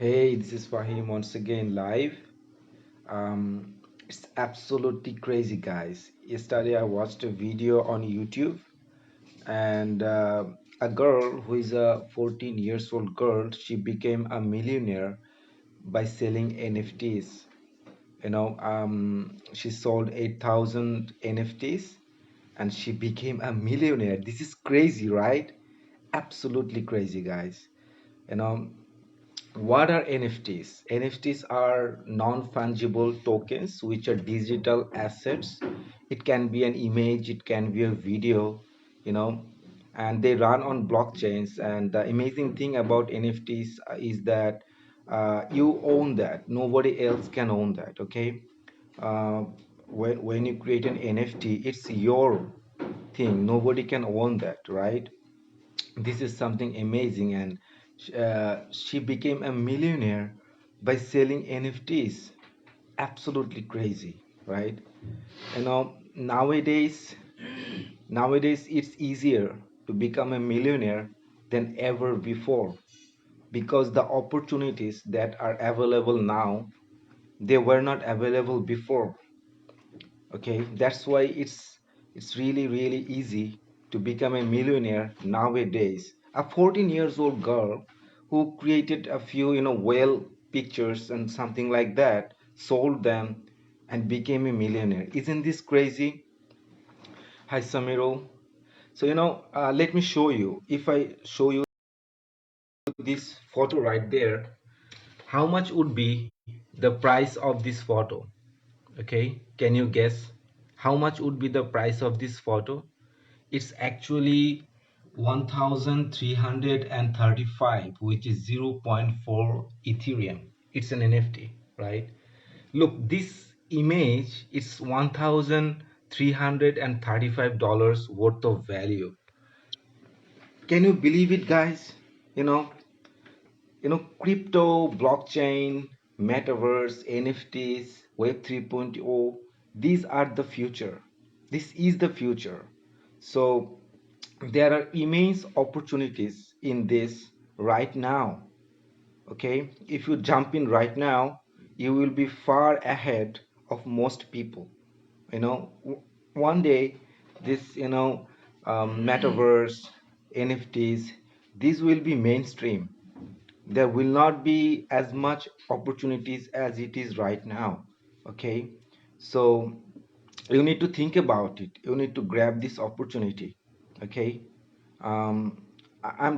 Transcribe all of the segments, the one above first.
Hey, this is Fahim once again live. It's absolutely crazy, guys. Yesterday I watched a video on YouTube, and a girl who is a 14 years old girl, she became a millionaire by selling NFTs. She sold 8,000 NFTs and she became a millionaire. This is crazy, right? Absolutely crazy, guys. You know, what are NFTs? NFTs are non-fungible tokens, which are digital assets. It can be an image, it can be a video, you know, and they run on blockchains. And the amazing thing about NFTs is that you own that. Nobody else can own that, okay? Uh, when you create an NFT, it's your thing. Nobody can own that, right? This is something amazing, and she became a millionaire by selling NFTs. Absolutely crazy, right? Nowadays it's easier to become a millionaire than ever before, because the opportunities that are available now, they were not available before. Okay, that's why it's really easy to become a millionaire nowadays. A 14 years old girl who created a few whale pictures and something like that, sold them and became a millionaire. Isn't this crazy? Hi Samiro. So let me show you. If I show you this photo right there, how much would be the price of this photo? Okay, can you guess how much would be the price of this photo? It's actually 1335, which is zero point 0.4 Ethereum. It's an NFT, right? Look, this image is $1,335 worth of value. Can you believe it, guys? You know, crypto, blockchain, metaverse, NFTs, Web 3.0, these are the future. This is the future. So there are immense opportunities in this right now. Okay, if you jump in right now, you will be far ahead of most people. One day, this metaverse, NFTs, these will be mainstream. There will not be as much opportunities as it is right now. Okay, so you need to think about it. You need to grab this opportunity. Okay, I'm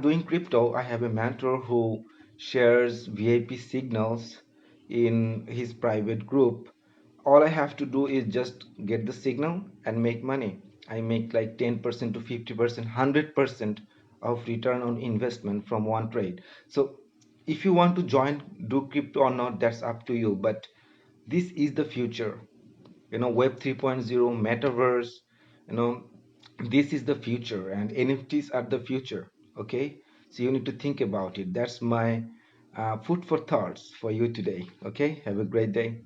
doing crypto. I have a mentor who shares VIP signals in his private group. All I have to do is just get the signal and make money. I make like 10% to 50%, 100% of return on investment from one trade. So if you want to join, do crypto or not, that's up to you. But this is the future. Web 3.0, metaverse, you know this is the future, and NFTs are the future. Okay, so you need to think about it. That's my food for thoughts for you today. Okay, have a great day.